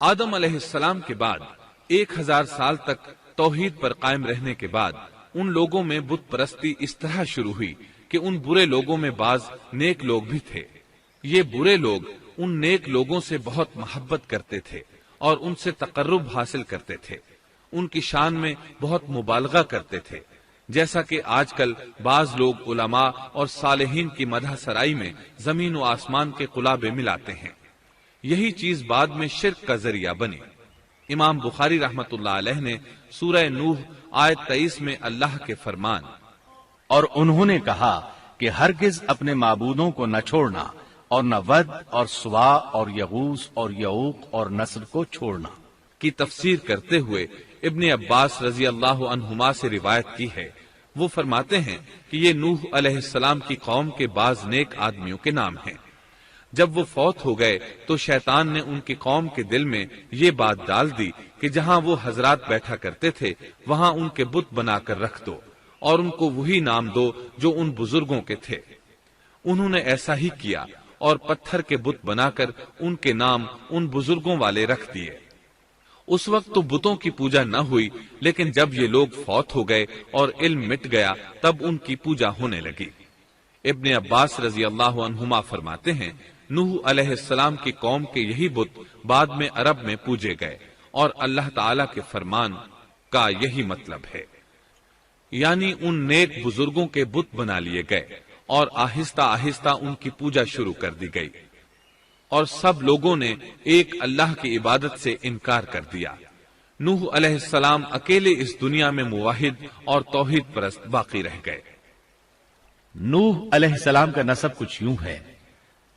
آدم علیہ السلام کے بعد 1000 سال تک توحید پر قائم رہنے کے بعد ان لوگوں میں بت پرستی اس طرح شروع ہوئی کہ ان برے لوگوں میں بعض نیک لوگ بھی تھے۔ یہ برے لوگ ان نیک لوگوں سے بہت محبت کرتے تھے اور ان سے تقرب حاصل کرتے تھے، ان کی شان میں بہت مبالغہ کرتے تھے، جیسا کہ آج کل بعض لوگ علماء اور صالحین کی مدح سرائی میں زمین و آسمان کے قلابے ملاتے ہیں۔ یہی چیز بعد میں شرک کا ذریعہ بنی۔ امام بخاری رحمت اللہ علیہ نے سورہ نوح آیت 23 میں اللہ کے فرمان اور انہوں نے کہا کہ ہرگز اپنے معبودوں کو نہ چھوڑنا اور نہ ود اور سوا اور یغوث اور یعوق اور نصر کو چھوڑنا کی تفسیر کرتے ہوئے ابن عباس رضی اللہ عنہما سے روایت کی ہے۔ وہ فرماتے ہیں کہ یہ نوح علیہ السلام کی قوم کے بعض نیک آدمیوں کے نام ہیں۔ جب وہ فوت ہو گئے تو شیطان نے ان کی قوم کے دل میں یہ بات ڈال دی کہ جہاں وہ حضرات بیٹھا کرتے تھے وہاں ان کے بت بنا کر رکھ دو اور ان کو وہی نام دو جو ان بزرگوں کے تھے۔ انہوں نے ایسا ہی کیا اور پتھر کے بت بنا کر ان کے نام ان بزرگوں والے رکھ دیے۔ اس وقت تو بتوں کی پوجا نہ ہوئی، لیکن جب یہ لوگ فوت ہو گئے اور علم مٹ گیا تب ان کی پوجا ہونے لگی۔ ابن عباس رضی اللہ عنہما فرماتے ہیں نوح علیہ السلام کی قوم کے یہی بت بعد میں عرب میں پوجے گئے اور اللہ تعالی کے فرمان کا یہی مطلب ہے، یعنی ان نیک بزرگوں کے بت بنا لیے گئے اور آہستہ آہستہ ان کی پوجا شروع کر دی گئی، اور سب لوگوں نے ایک اللہ کی عبادت سے انکار کر دیا۔ نوح علیہ السلام اکیلے اس دنیا میں موحد اور توحید پرست باقی رہ گئے۔ نوح علیہ السلام کا نسب کچھ یوں ہے: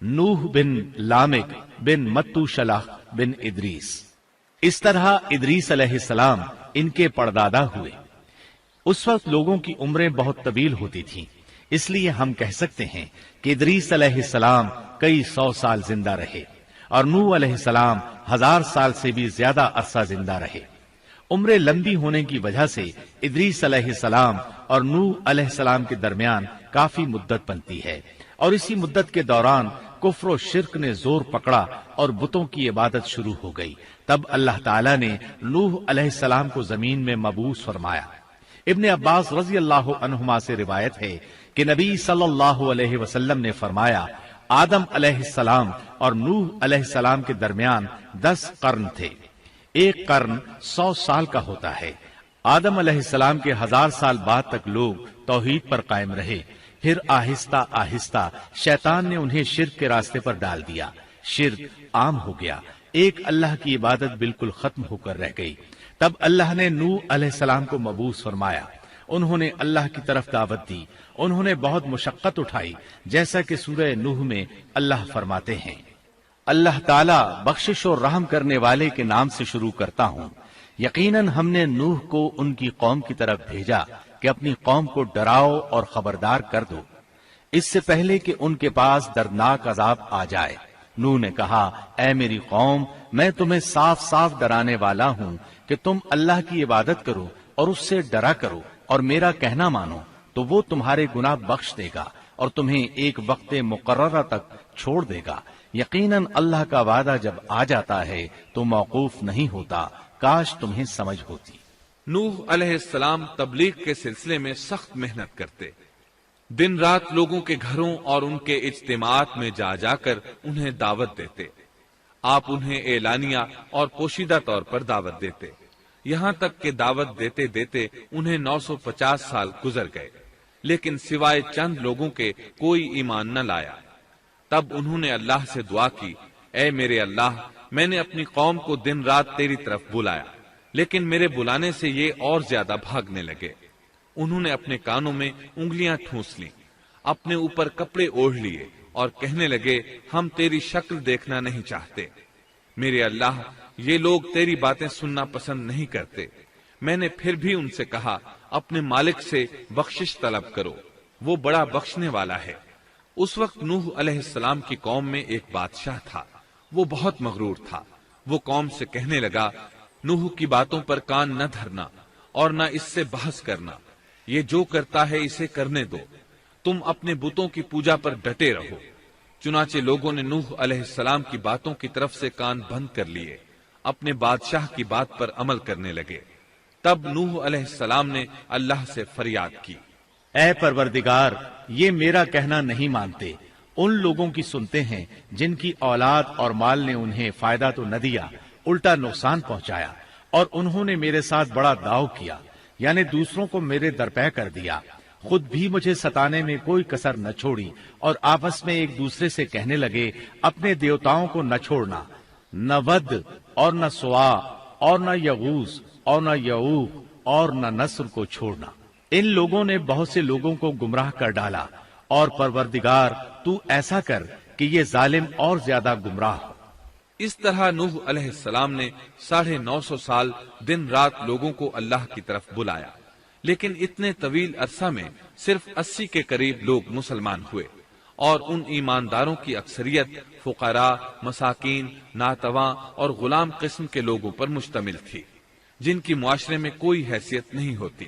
نوح بن لامک بن متو شلح بن ادریس۔ اس طرح ادریس علیہ السلام ان کے پردادا ہوئے۔ اس وقت لوگوں کی عمریں بہت طویل ہوتی تھیں، اس لیے ہم کہہ سکتے ہیں کہ ادریس علیہ السلام کئی 100 سال زندہ رہے اور نوح علیہ السلام 1000 سال سے بھی زیادہ عرصہ زندہ رہے۔ عمریں لمبی ہونے کی وجہ سے ادریس علیہ السلام اور نوح علیہ السلام کے درمیان کافی مدت بنتی ہے، اور اسی مدت کے دوران کفر و شرک نے زور پکڑا اور بتوں کی عبادت شروع ہو گئی۔ تب اللہ تعالیٰ نے نوح علیہ السلام کو زمین میں مبعوث فرمایا۔ ابن عباس رضی اللہ عنہما سے روایت ہے کہ نبی صلی اللہ علیہ وسلم نے فرمایا آدم علیہ السلام اور نوح علیہ السلام کے درمیان 10 قرن تھے۔ ایک قرن 100 سال کا ہوتا ہے۔ آدم علیہ السلام کے 1000 سال بعد تک لوگ توحید پر قائم رہے، پھر آہستہ آہستہ شیطان نے انہیں شرک کے راستے پر ڈال دیا، شرک عام ہو گیا، ایک اللہ کی عبادت بالکل ختم ہو کر رہ گئی۔ تب اللہ نے نوح علیہ السلام کو مبعوث فرمایا، انہوں نے اللہ کی طرف دعوت دی، انہوں نے بہت مشقت اٹھائی، جیسا کہ سورہ نوح میں اللہ فرماتے ہیں اللہ تعالیٰ بخشش اور رحم کرنے والے کے نام سے شروع کرتا ہوں۔ یقیناً ہم نے نوح کو ان کی قوم کی طرف بھیجا کہ اپنی قوم کو ڈراؤ اور خبردار کر دو، اس سے پہلے کہ ان کے پاس دردناک عذاب آ جائے۔ نوح نے کہا اے میری قوم، میں تمہیں صاف صاف ڈرانے والا ہوں کہ تم اللہ کی عبادت کرو اور اس سے ڈرا کرو اور میرا کہنا مانو، تو وہ تمہارے گناہ بخش دے گا اور تمہیں ایک وقت مقررہ تک چھوڑ دے گا۔ یقیناً اللہ کا وعدہ جب آ جاتا ہے تو موقوف نہیں ہوتا، کاش تمہیں سمجھ ہوتی۔ نوح علیہ السلام تبلیغ کے سلسلے میں سخت محنت کرتے، دن رات لوگوں کے گھروں اور ان کے اجتماعات میں جا جا کر انہیں دعوت دیتے۔ آپ انہیں اعلانیہ اور پوشیدہ طور پر دعوت دیتے، یہاں تک کہ دعوت دیتے دیتے انہیں 950 سال گزر گئے، لیکن سوائے چند لوگوں کے کوئی ایمان نہ لایا۔ تب انہوں نے اللہ سے دعا کی اے میرے اللہ، میں نے اپنی قوم کو دن رات تیری طرف بلایا، لیکن میرے بلانے سے یہ اور زیادہ بھاگنے لگے۔ انہوں نے اپنے کانوں میں انگلیاں ٹھونس لیں، اپنے اوپر کپڑے اوڑھ لیے اور کہنے لگے ہم تیری شکل دیکھنا نہیں چاہتے۔ میرے اللہ، یہ لوگ تیری باتیں سننا پسند نہیں کرتے۔ میں نے پھر بھی ان سے کہا اپنے مالک سے بخشش طلب کرو، وہ بڑا بخشنے والا ہے۔ اس وقت نوح علیہ السلام کی قوم میں ایک بادشاہ تھا، وہ بہت مغرور تھا۔ وہ قوم سے کہنے لگا نوح کی باتوں پر کان نہ دھرنا اور نہ اس سے بحث کرنا، یہ جو کرتا ہے اسے کرنے دو، تم اپنے بتوں کی پوجا پر ڈٹے رہو۔ چنانچہ لوگوں نے نوح علیہ السلام کی باتوں کی طرف سے کان بند کر لیے۔ اپنے بادشاہ کی بات پر عمل کرنے لگے۔ تب نوح علیہ السلام نے اللہ سے فریاد کی، اے پروردگار، یہ میرا کہنا نہیں مانتے، ان لوگوں کی سنتے ہیں جن کی اولاد اور مال نے انہیں فائدہ تو نہ دیا، الٹا نقصان پہنچایا، اور انہوں نے میرے ساتھ بڑا داؤ کیا، یعنی دوسروں کو میرے درپے کر دیا، خود بھی مجھے ستانے میں کوئی کسر نہ چھوڑی، اور آپس میں ایک دوسرے سے کہنے لگے اپنے دیوتاؤں کو نہ چھوڑنا، نہ ود اور نہ سوا اور نہ یغوث اور نہ یعوق اور نہ نصر کو چھوڑنا۔ ان لوگوں نے بہت سے لوگوں کو گمراہ کر ڈالا، اور پروردگار تو ایسا کر کہ یہ ظالم اور زیادہ گمراہ ہو۔ اس طرح نوح علیہ السلام نے 950 سال دن رات لوگوں کو اللہ کی طرف بلایا، لیکن اتنے طویل عرصہ میں صرف 80 کے قریب لوگ مسلمان ہوئے، اور ان ایمانداروں کی اکثریت فقراء، مساکین، ناتواں اور غلام قسم کے لوگوں پر مشتمل تھی، جن کی معاشرے میں کوئی حیثیت نہیں ہوتی۔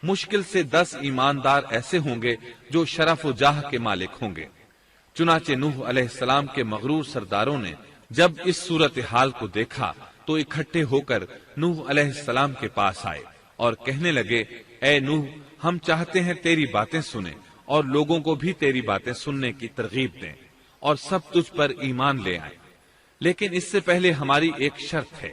مشکل سے 10 ایماندار ایسے ہوں گے جو شرف و جاہ کے مالک ہوں گے۔ چنانچہ نوح علیہ السلام کے مغرور سرداروں نے جب اس صورتحال کو دیکھا تو اکٹھے ہو کر نوح علیہ السلام کے پاس آئے اور کہنے لگے، اے نوح، ہم چاہتے ہیں تیری باتیں سنیں اور لوگوں کو بھی تیری باتیں سننے کی ترغیب دیں اور سب تجھ پر ایمان لے آئیں، لیکن اس سے پہلے ہماری ایک شرط ہے،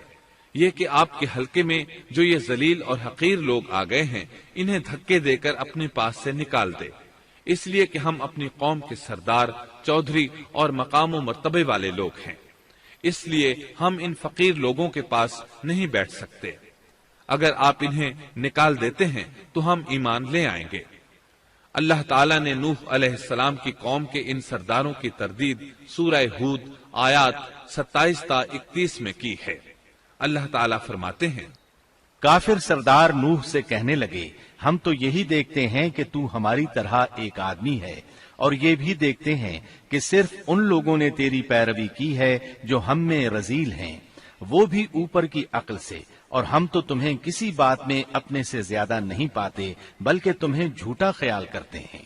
یہ کہ آپ کے حلقے میں جو یہ ذلیل اور حقیر لوگ آ گئے ہیں انہیں دھکے دے کر اپنے پاس سے نکال دے، اس لیے کہ ہم اپنی قوم کے سردار، چودھری اور مقام و مرتبے والے لوگ ہیں، اس لیے ہم ان فقیر لوگوں کے پاس نہیں بیٹھ سکتے، اگر آپ انہیں نکال دیتے ہیں تو ہم ایمان لے آئیں گے۔ اللہ تعالیٰ نے نوح علیہ السلام کی قوم کے ان سرداروں کی تردید سورہ ہود آیات 27 تا 31 میں کی ہے۔ اللہ تعالیٰ فرماتے ہیں، کافر سردار نوح سے کہنے لگے، ہم تو یہی دیکھتے ہیں کہ تو ہماری طرح ایک آدمی ہے، اور یہ بھی دیکھتے ہیں کہ صرف ان لوگوں نے تیری پیروی کی ہے جو ہم میں رذیل ہیں، وہ بھی اوپر کی عقل سے، اور ہم تو تمہیں کسی بات میں اپنے سے زیادہ نہیں پاتے بلکہ تمہیں جھوٹا خیال کرتے ہیں۔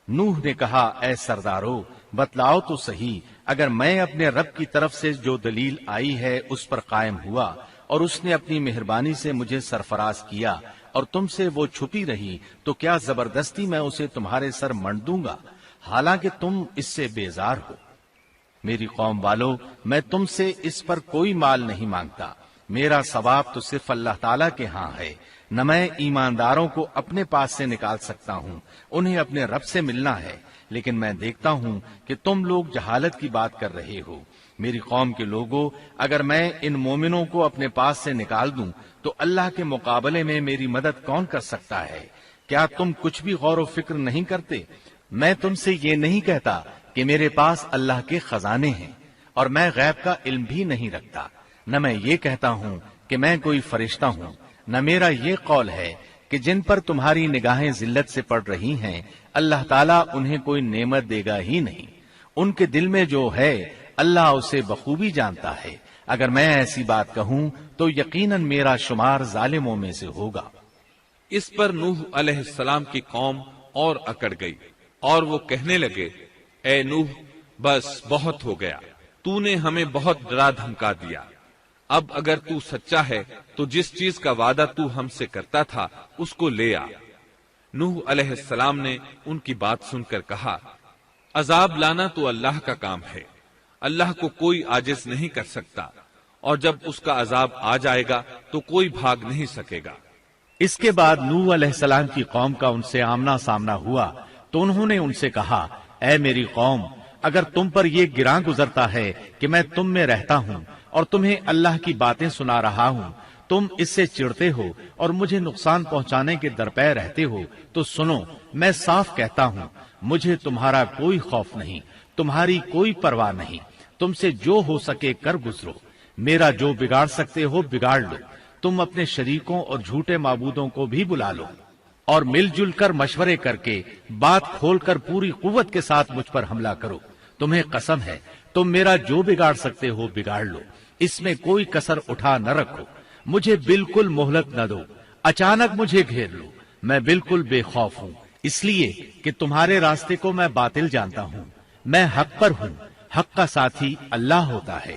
نوح نے کہا، اے سردارو، بتلاؤ تو صحیح، اگر میں اپنے رب کی طرف سے جو دلیل آئی ہے اس پر قائم ہوا، اور اس نے اپنی مہربانی سے مجھے سرفراز کیا اور تم سے وہ چھپی رہی، تو کیا زبردستی میں اسے تمہارے سر منڈ دوں گا، حالانکہ تم اس سے بیزار ہو؟ میری قوم والو، میں تم سے اس پر کوئی مال نہیں مانگتا، میرا ثواب تو صرف اللہ تعالیٰ کے ہاں ہے، نہ میں ایمانداروں کو اپنے پاس سے نکال سکتا ہوں، انہیں اپنے رب سے ملنا ہے، لیکن میں دیکھتا ہوں کہ تم لوگ جہالت کی بات کر رہے ہو۔ میری قوم کے لوگوں، اگر میں ان مومنوں کو اپنے پاس سے نکال دوں تو اللہ کے مقابلے میں میری مدد کون کر سکتا ہے؟ کیا تم کچھ بھی غور و فکر نہیں کرتے؟ میں تم سے یہ نہیں کہتا کہ میرے پاس اللہ کے خزانے ہیں، اور میں غیب کا علم بھی نہیں رکھتا، نہ میں یہ کہتا ہوں کہ میں کوئی فرشتہ ہوں، نہ میرا یہ قول ہے کہ جن پر تمہاری نگاہیں ذلت سے پڑ رہی ہیں اللہ تعالیٰ انہیں کوئی نعمت دے گا ہی نہیں، ان کے دل میں جو ہے اللہ اسے بخوبی جانتا ہے، اگر میں ایسی بات کہوں تو یقیناً میرا شمار ظالموں میں سے ہوگا۔ اس پر نوح علیہ السلام کی قوم اور اکڑ گئی اور وہ کہنے لگے، اے نوح، بس بہت ہو گیا، تو نے ہمیں بہت ڈرا دھمکا دیا، اب اگر تو سچا ہے تو جس چیز کا وعدہ تو ہم سے کرتا تھا اس کو لے آ۔ نوح علیہ السلام نے ان کی بات سن کر کہا، عذاب لانا تو اللہ کا کام ہے، اللہ کو کوئی عاجز نہیں کر سکتا، اور جب اس کا عذاب آ جائے گا تو کوئی بھاگ نہیں سکے گا۔ اس کے بعد نوح علیہ السلام کی قوم کا ان سے آمنا سامنا ہوا تو انہوں نے ان سے کہا، اے میری قوم، اگر تم پر یہ گراں گزرتا ہے کہ میں تم میں رہتا ہوں اور تمہیں اللہ کی باتیں سنا رہا ہوں، تم اس سے چڑھتے ہو اور مجھے نقصان پہنچانے کے درپے رہتے ہو، تو سنو، میں صاف کہتا ہوں، مجھے تمہارا کوئی خوف نہیں، تمہاری کوئی پرواہ نہیں، تم سے جو ہو سکے کر گزرو، میرا جو بگاڑ سکتے ہو بگاڑ لو، تم اپنے شریکوں اور جھوٹے معبودوں کو بھی بلا لو، اور مل جل کر مشورے کر کے بات کھول کر پوری قوت کے ساتھ مجھ پر حملہ کرو، تمہیں قسم ہے تم میرا جو بگاڑ سکتے ہو بگاڑ لو، اس میں کوئی کسر اٹھا نہ رکھو، مجھے بالکل مہلت نہ دو، اچانک مجھے گھیر لو، میں بالکل بے خوف ہوں، اس لیے کہ تمہارے راستے کو میں باطل جانتا ہوں، میں حق پر ہوں، حق کا ساتھی اللہ ہوتا ہے،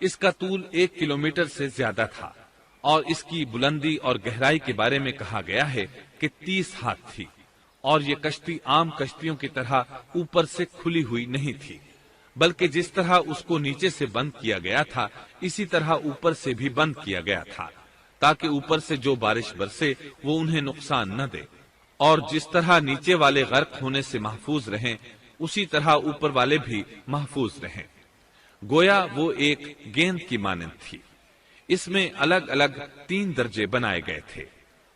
اس کا طول 1 کلومیٹر سے زیادہ تھا اور اس کی بلندی اور گہرائی کے بارے میں کہا گیا ہے کہ 30 ہاتھ تھی، اور یہ کشتی عام کشتیوں کی طرح اوپر سے کھلی ہوئی نہیں تھی، بلکہ جس طرح اس کو نیچے سے بند کیا گیا تھا اسی طرح اوپر سے بھی بند کیا گیا تھا، تاکہ اوپر سے جو بارش برسے وہ انہیں نقصان نہ دے، اور جس طرح نیچے والے غرق ہونے سے محفوظ رہیں اسی طرح اوپر والے بھی محفوظ رہیں۔ گویا وہ ایک گیند کی مانند تھی۔ اس میں الگ الگ 3 درجے بنائے گئے تھے،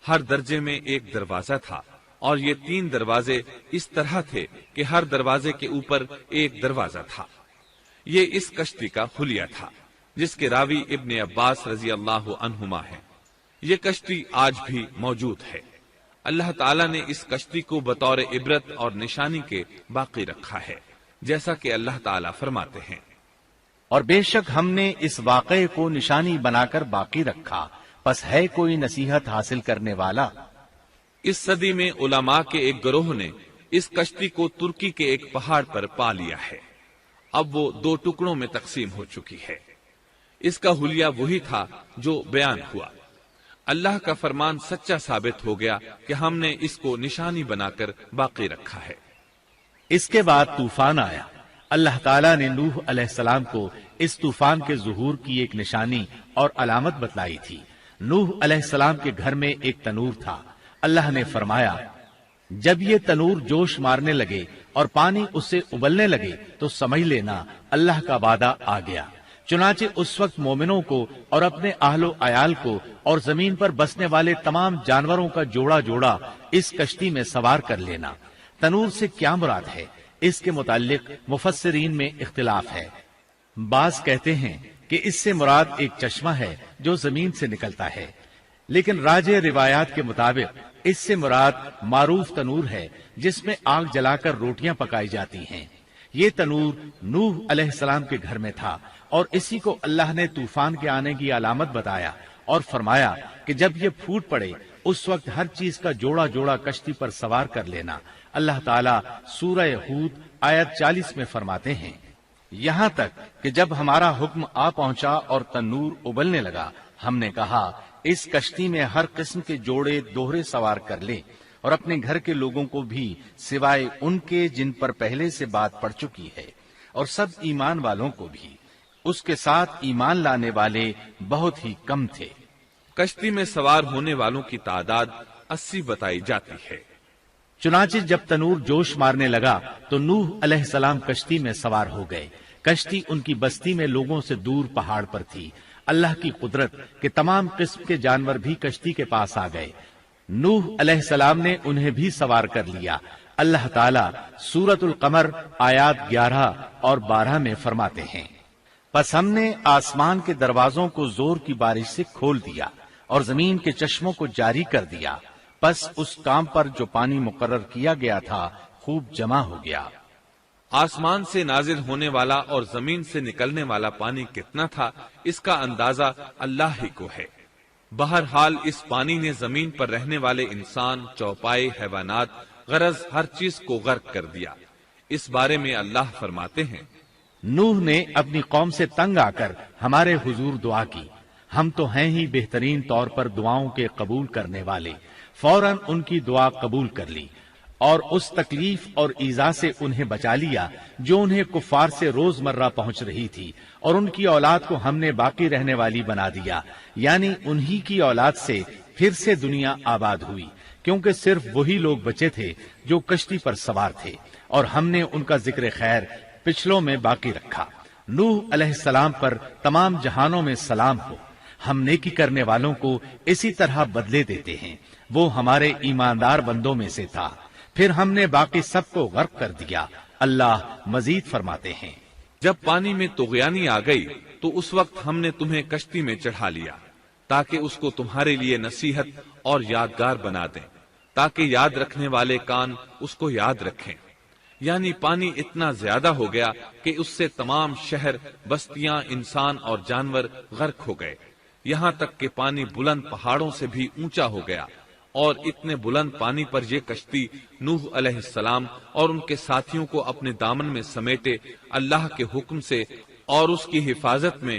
ہر درجے میں ایک دروازہ تھا، اور یہ 3 دروازے اس طرح تھے کہ ہر دروازے کے اوپر ایک دروازہ تھا۔ یہ اس کشتی کا حلیہ تھا جس کے راوی ابن عباس رضی اللہ عنہما ہیں۔ یہ کشتی آج بھی موجود ہے۔ اللہ تعالیٰ نے اس کشتی کو بطور عبرت اور نشانی کے باقی رکھا ہے، جیسا کہ اللہ تعالیٰ فرماتے ہیں، اور بے شک ہم نے اس واقعے کو نشانی بنا کر باقی رکھا، پس ہے کوئی نصیحت حاصل کرنے والا۔ اس صدی میں علماء کے ایک گروہ نے اس کشتی کو ترکی کے ایک پہاڑ پر پا لیا ہے۔ اب وہ 2 ٹکڑوں میں تقسیم ہو چکی ہے۔ اس کا حلیہ وہی تھا جو بیان ہوا۔ اللہ کا فرمان سچا ثابت ہو گیا کہ ہم نے اس کو نشانی بنا کر باقی رکھا ہے۔ اس کے بعد طوفان آیا۔ اللہ تعالیٰ نے نوح علیہ السلام کو اس طوفان کے ظہور کی ایک نشانی اور علامت بتلائی تھی۔ نوح علیہ السلام کے گھر میں ایک تنور تھا۔ اللہ نے فرمایا، جب یہ تنور جوش مارنے لگے اور پانی اس سے ابلنے لگے تو سمجھ لینا اللہ کا وعدہ آ گیا۔ چنانچہ اس وقت مومنوں کو اور اپنے اہل و عیال کو اور زمین پر بسنے والے تمام جانوروں کا جوڑا جوڑا اس کشتی میں سوار کر لینا۔ تنور سے کیا مراد ہے، اس کے متعلق مفسرین میں اختلاف ہے۔ بعض کہتے ہیں کہ اس سے مراد ایک چشمہ ہے جو زمین سے نکلتا ہے، لیکن راجح روایات کے مطابق اس سے مراد معروف تنور ہے جس میں آگ جلا کر روٹیاں پکائی جاتی ہیں۔ یہ تنور نوح علیہ السلام کے گھر میں تھا، اور اسی کو اللہ نے طوفان کے آنے کی علامت بتایا اور فرمایا کہ جب یہ پھوٹ پڑے اس وقت ہر چیز کا جوڑا جوڑا کشتی پر سوار کر لینا۔ اللہ تعالیٰ سورہ ہود آیت 40 میں فرماتے ہیں، یہاں تک کہ جب ہمارا حکم آ پہنچا اور تنور ابلنے لگا، ہم نے کہا اس کشتی میں ہر قسم کے جوڑے دوہرے سوار کر لے، اور اپنے گھر کے لوگوں کو بھی سوائے ان کے جن پر پہلے سے بات پڑ چکی ہے، اور سب ایمان والوں کو بھی۔ اس کے ساتھ ایمان لانے والے بہت ہی کم تھے۔ کشتی میں سوار ہونے والوں کی تعداد 80 بتائی جاتی ہے۔ چنانچہ جب تنور جوش مارنے لگا تو نوح علیہ السلام کشتی میں سوار ہو گئے۔ کشتی ان کی بستی میں لوگوں سے دور پہاڑ پر تھی۔ اللہ کی قدرت کہ تمام قسم کے جانور بھی کشتی کے پاس آ گئے۔ نوح علیہ السلام نے انہیں بھی سوار کر لیا۔ اللہ تعالیٰ سورۃ القمر آیات 11 اور 12 میں فرماتے ہیں، پس ہم نے آسمان کے دروازوں کو زور کی بارش سے کھول دیا اور زمین کے چشموں کو جاری کر دیا، پس اس کام پر جو پانی مقرر کیا گیا تھا خوب جمع ہو گیا۔ آسمان سے نازل ہونے والا اور زمین سے نکلنے والا پانی کتنا تھا اس کا اندازہ اللہ ہی کو ہے۔ بہرحال اس پانی نے زمین پر رہنے والے انسان، چوپائے، حیوانات، غرض ہر چیز کو غرق کر دیا۔ اس بارے میں اللہ فرماتے ہیں، نوح نے اپنی قوم سے تنگ آ کر ہمارے حضور دعا کی، ہم تو ہیں ہی بہترین طور پر دعاؤں کے قبول کرنے والے۔ فوراً ان کی دعا قبول کر لی اور اس تکلیف اور ایذا سے انہیں بچا لیا جو انہیں کفار سے روزمرہ پہنچ رہی تھی، اور ان کی اولاد کو ہم نے باقی رہنے والی بنا دیا، یعنی انہی کی اولاد سے پھر سے دنیا آباد ہوئی، کیونکہ صرف وہی لوگ بچے تھے جو کشتی پر سوار تھے، اور ہم نے ان کا ذکر خیر پچھلوں میں باقی رکھا۔ نوح علیہ السلام پر تمام جہانوں میں سلام ہو۔ ہم نیکی کرنے والوں کو اسی طرح بدلے دیتے ہیں، وہ ہمارے ایماندار بندوں میں سے تھا، پھر ہم نے باقی سب کو غرق کر دیا۔ اللہ مزید فرماتے ہیں، جب پانی میں طغیانی آ گئی تو اس وقت ہم نے تمہیں کشتی میں چڑھا لیا تاکہ اس کو تمہارے لیے نصیحت اور یادگار بنا دیں، تاکہ یاد رکھنے والے کان اس کو یاد رکھیں۔ یعنی پانی اتنا زیادہ ہو گیا کہ اس سے تمام شہر، بستیاں، انسان اور جانور غرق ہو گئے، یہاں تک کہ پانی بلند پہاڑوں سے بھی اونچا ہو گیا، اور اتنے بلند پانی پر یہ کشتی نوح علیہ السلام اور ان کے ساتھیوں کو اپنے دامن میں سمیٹے اللہ کے حکم سے اور اس کی حفاظت میں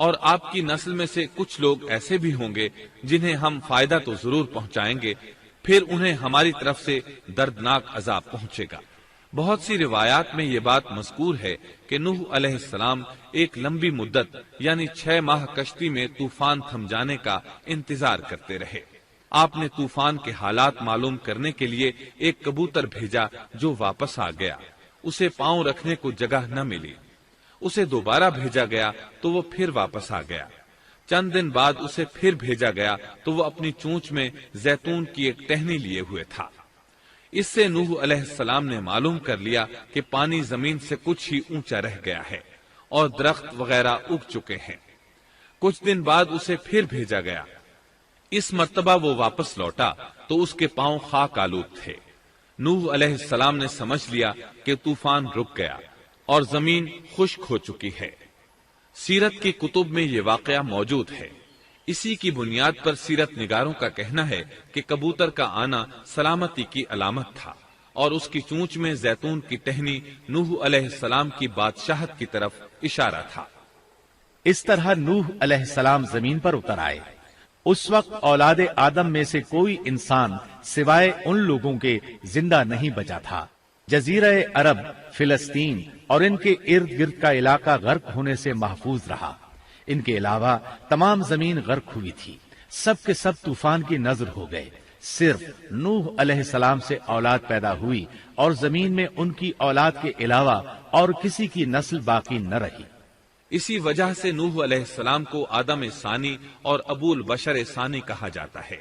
اور آپ کی نسل میں سے کچھ لوگ ایسے بھی ہوں گے جنہیں ہم فائدہ تو ضرور پہنچائیں گے، پھر انہیں ہماری طرف سے دردناک عذاب پہنچے گا۔ بہت سی روایات میں یہ بات مذکور ہے کہ نوح علیہ السلام ایک لمبی مدت یعنی 6 ماہ کشتی میں طوفان تھم جانے کا انتظار کرتے رہے۔ آپ نے طوفان کے حالات معلوم کرنے کے لیے ایک کبوتر بھیجا جو واپس آ گیا، اسے پاؤں رکھنے کو جگہ نہ ملی۔ اسے دوبارہ بھیجا گیا تو وہ پھر واپس آ گیا۔ چند دن بعد اسے پھر بھیجا گیا تو وہ اپنی چونچ میں زیتون کی ایک ٹہنی لیے ہوئے تھا۔ اس سے نوح علیہ السلام نے معلوم کر لیا کہ پانی زمین سے کچھ ہی اونچا رہ گیا ہے اور درخت وغیرہ اگ چکے ہیں۔ کچھ دن بعد اسے پھر بھیجا گیا۔ اس مرتبہ وہ واپس لوٹا تو اس کے پاؤں خاک آلود تھے۔ نوح علیہ السلام نے سمجھ لیا کہ طوفان رک گیا اور زمین خشک ہو چکی ہے۔ سیرت کی کتب میں یہ واقعہ موجود ہے۔ اسی کی بنیاد پر سیرت نگاروں کا کہنا ہے کہ کبوتر کا آنا سلامتی کی علامت تھا اور اس کی چونچ میں زیتون کی ٹہنی نوح علیہ السلام کی بادشاہت کی طرف اشارہ تھا۔ اس طرح نوح علیہ السلام زمین پر اتر آئے۔ اس وقت اولاد آدم میں سے کوئی انسان سوائے ان لوگوں کے زندہ نہیں بچا تھا۔ جزیرہ عرب، فلسطین اور ان کے ارد گرد کا علاقہ غرق ہونے سے محفوظ رہا۔ ان کے علاوہ تمام زمین غرق ہوئی تھی۔ سب کے سب طوفان کی نذر ہو گئے۔ صرف نوح علیہ السلام سے اولاد پیدا ہوئی اور زمین میں ان کی اولاد کے علاوہ اور کسی کی نسل باقی نہ رہی۔ اسی وجہ سے نوح علیہ السلام کو آدم ثانی اور ابو البشر ثانی کہا جاتا ہے،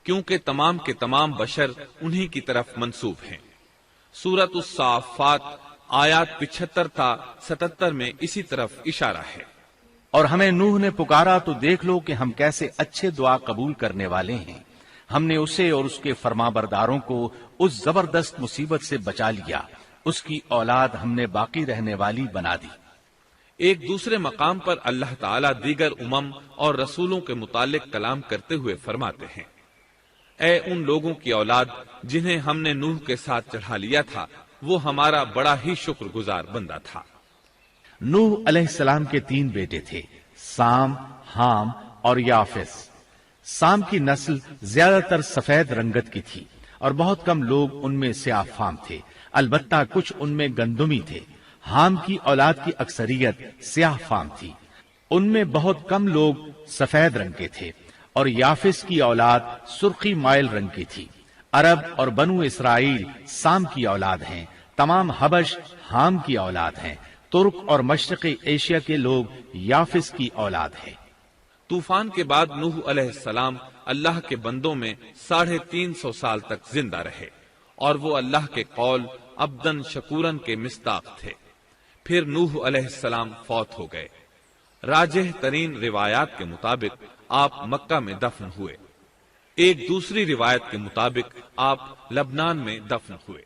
کیونکہ تمام کے تمام بشر انہی کی طرف منسوب ہیں۔ سورۃ الصافات آیات 75 تا 77 میں اسی طرف اشارہ ہے۔ اور ہمیں نوح نے پکارا تو دیکھ لو کہ ہم کیسے اچھے دعا قبول کرنے والے ہیں۔ ہم نے اسے اور اس کے فرمانبرداروں کو اس زبردست مصیبت سے بچا لیا۔ اس کی اولاد ہم نے باقی رہنے والی بنا دی۔ ایک دوسرے مقام پر اللہ تعالیٰ دیگر امم اور رسولوں کے متعلق کلام کرتے ہوئے فرماتے ہیں، اے ان لوگوں کی اولاد جنہیں ہم نے نوح کے ساتھ چڑھا لیا تھا، وہ ہمارا بڑا ہی شکر گزار بندہ تھا۔ نوح علیہ السلام کے 3 بیٹے تھے، سام، حام اور یافس۔ سام کی نسل زیادہ تر سفید رنگت کی تھی اور بہت کم لوگ ان میں سیاہ فام تھے، البتہ کچھ ان میں گندمی تھے۔ حام کی اولاد کی اکثریت سیاہ فام تھی، ان میں بہت کم لوگ سفید رنگ کے تھے، اور یافس کی اولاد سرخی مائل رنگ کی تھی۔ عرب اور بنو اسرائیل سام کی اولاد ہیں، تمام حبش حام کی اولاد ہیں، ترک اور مشرقی ایشیا کے لوگ یافس کی اولاد ہیں۔ طوفان کے بعد نوح علیہ السلام اللہ کے بندوں میں 350 سال تک زندہ رہے، اور وہ اللہ کے قول عبدن شکورن کے مصداق تھے۔ پھر نوح علیہ السلام فوت ہو گئے۔ راجح ترین روایات کے مطابق آپ مکہ میں دفن ہوئے۔ ایک دوسری روایت کے مطابق آپ لبنان میں دفن ہوئے۔